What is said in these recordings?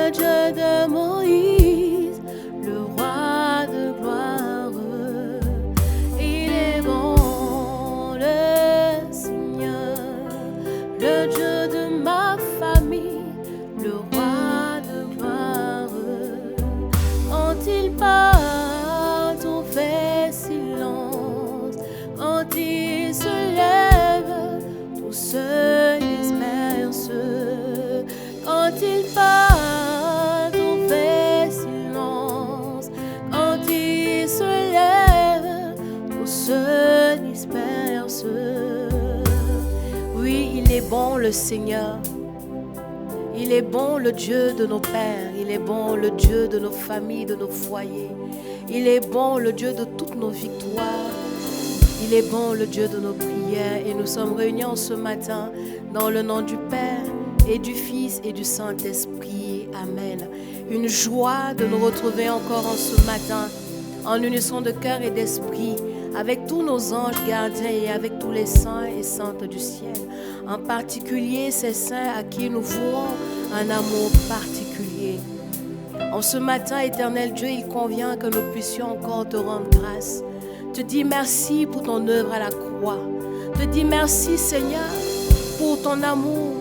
le Dieu de Moïse, le roi de gloire. Il est bon, le Seigneur, le Dieu de ma famille, le roi de gloire. Quand il parle, on fait silence. Quand il se lève, tout se disperse. Quand il parle, on fait silence. Quand il se lève, tout se disperse. Oui, il est bon le Seigneur. Il est bon le Dieu de nos pères. Il est bon le Dieu de nos familles, de nos foyers. Il est bon le Dieu de toutes nos victoires. Il est bon le Dieu de nos prières. Et nous sommes réunis en ce matin dans le nom du Père et du Fils et du Saint-Esprit. Amen. Une joie de nous retrouver encore en ce matin en unisson de cœur et d'esprit avec tous nos anges gardiens et avec tous les saints et saintes du ciel. En particulier ces saints à qui nous vouons un amour particulier. En ce matin, éternel Dieu, il convient que nous puissions encore te rendre grâce. Te dis merci pour ton œuvre à la croix. Te dis merci, Seigneur, pour ton amour.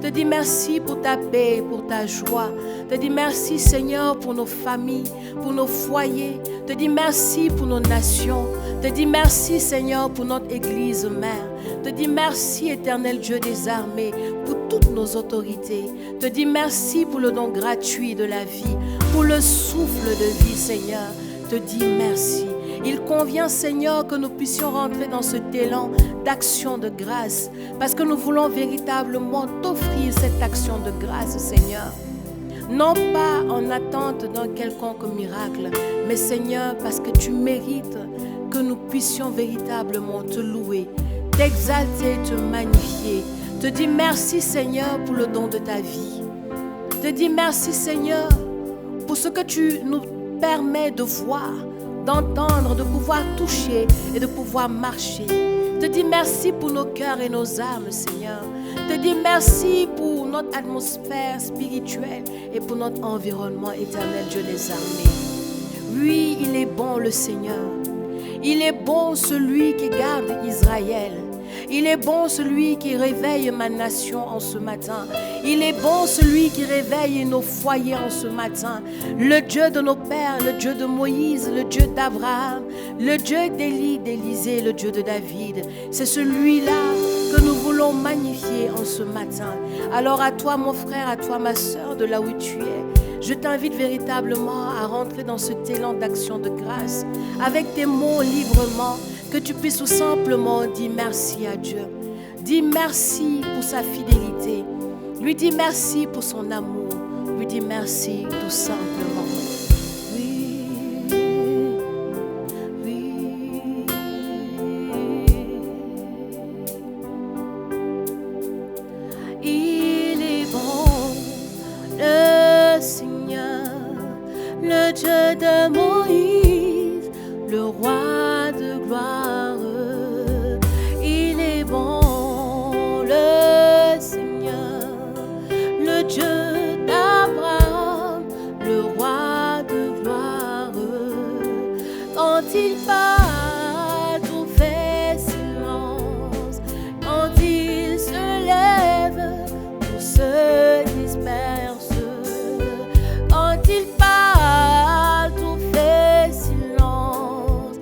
Te dis merci pour ta paix, pour ta joie. Te dis merci, Seigneur, pour nos familles, pour nos foyers. Te dis merci pour nos nations. Te dis merci, Seigneur, pour notre Église mère. Te dis merci, éternel Dieu des armées, pour toutes nos autorités. Te dis merci pour le don gratuit de la vie, pour le souffle de vie, Seigneur. Te dis merci. Il convient, Seigneur, que nous puissions rentrer dans cet élan d'action de grâce, parce que nous voulons véritablement t'offrir cette action de grâce, Seigneur. Non pas en attente d'un quelconque miracle, mais Seigneur, parce que tu mérites que nous puissions véritablement te louer, t'exalter, te magnifier. Te dis merci, Seigneur, pour le don de ta vie. Te dis merci, Seigneur, pour ce que tu nous permets de voir, d'entendre, de pouvoir toucher et de pouvoir marcher. Te dis merci pour nos cœurs et nos âmes, Seigneur. Te dis merci pour notre atmosphère spirituelle et pour notre environnement, éternel Dieu des armées. Oui, il est bon le Seigneur. Il est bon celui qui garde Israël. Il est bon celui qui réveille ma nation en ce matin. Il est bon celui qui réveille nos foyers en ce matin. Le Dieu de nos pères, le Dieu de Moïse, le Dieu d'Abraham, le Dieu d'Élie, d'Élisée, le Dieu de David. C'est celui-là que nous voulons magnifier en ce matin. Alors à toi mon frère, à toi ma sœur, de là où tu es, je t'invite véritablement à rentrer dans cet élan d'action de grâce avec tes mots librement, que tu puisses tout simplement dire merci à Dieu. Dis merci pour sa fidélité. Lui dis merci pour son amour. Lui dis merci tout simplement. Oui, oui. Il est bon, le Seigneur, le Dieu de Moïse, le roi de gloire. Il est bon, le Seigneur, le Dieu d'Abraham, le roi de gloire. Quand il parle, tout fait silence. Quand il se lève, tout se disperse. Quand il parle, tout fait silence.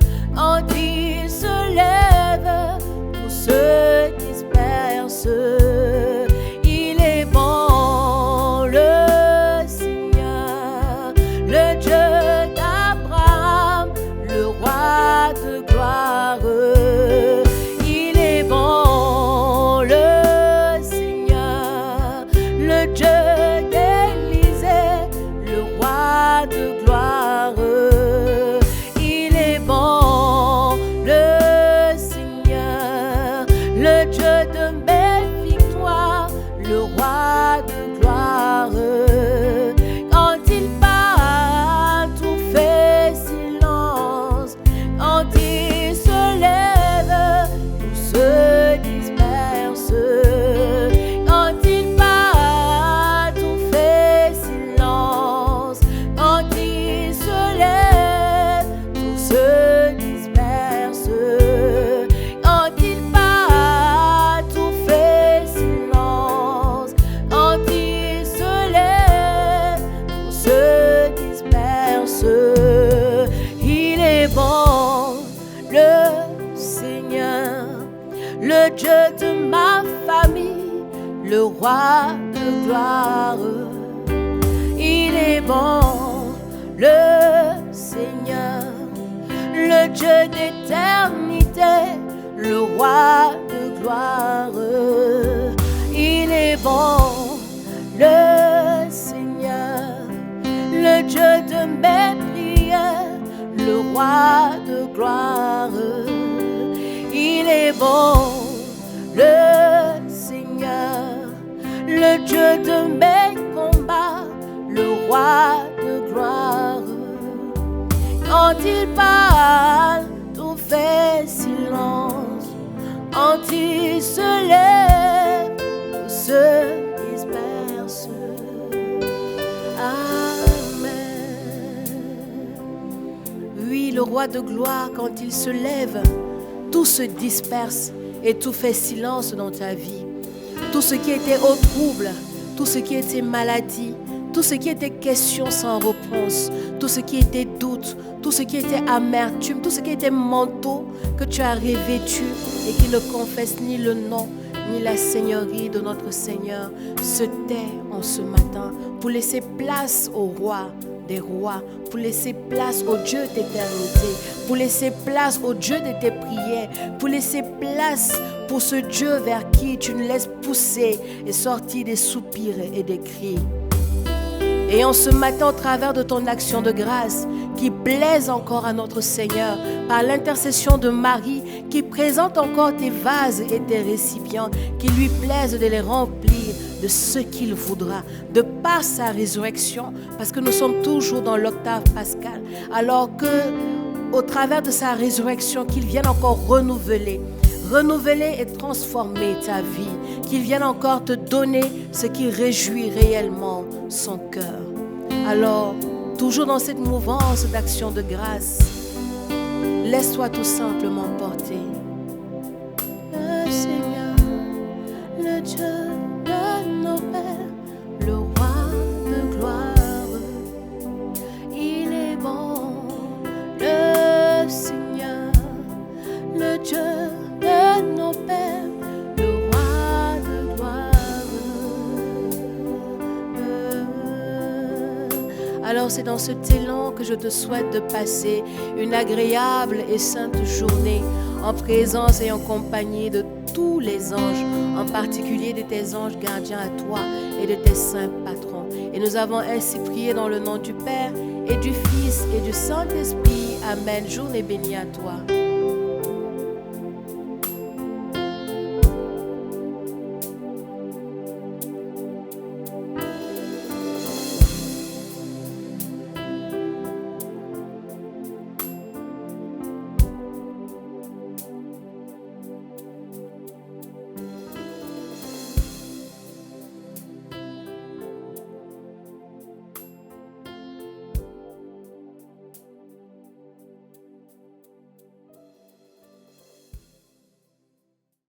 roi de gloire. Il est bon, le Seigneur, le Dieu d'éternité, le roi de gloire. Il est bon, le Seigneur, le Dieu de mes prières, le roi de gloire. Il est bon, le Seigneur, le Dieu de mes combats, le roi de gloire. Quand il parle, tout fait silence. Quand il se lève, tout se disperse. Amen. Oui, le roi de gloire, quand il se lève, tout se disperse et tout fait silence dans ta vie. Tout ce qui était au trouble, tout ce qui était maladie, tout ce qui était question sans réponse, tout ce qui était doute, tout ce qui était amertume, tout ce qui était manteau que tu as revêtu et qui ne confesse ni le nom ni la seigneurie de notre Seigneur, se tait en ce matin pour laisser place au roi des rois, pour laisser place au Dieu d'éternité, pour laisser place au Dieu de tes prières, pour laisser place pour ce Dieu vers qui tu nous laisses pousser et sortir des soupirs et des cris. Et en ce matin, au travers de ton action de grâce, qui plaise encore à notre Seigneur, par l'intercession de Marie, qui présente encore tes vases et tes récipients, qui lui plaise de les remplir de ce qu'il voudra, de par sa résurrection, parce que nous sommes toujours dans l'octave pascal, alors que, au travers de sa résurrection, qu'il vienne encore renouveler et transformer ta vie, qu'il vienne encore te donner ce qui réjouit réellement son cœur. Alors, toujours dans cette mouvance d'action de grâce, laisse-toi tout simplement porter. Le Seigneur, le Dieu de nos pères, le roi de gloire, il est bon, le Seigneur, le Dieu de nos pères, le roi de gloire. Alors c'est dans cet élan que je te souhaite de passer une agréable et sainte journée en présence et en compagnie de tous les anges, en particulier de tes anges gardiens à toi et de tes saints patrons. Et nous avons ainsi prié dans le nom du Père et du Fils et du Saint-Esprit. Amen. Journée bénie à toi.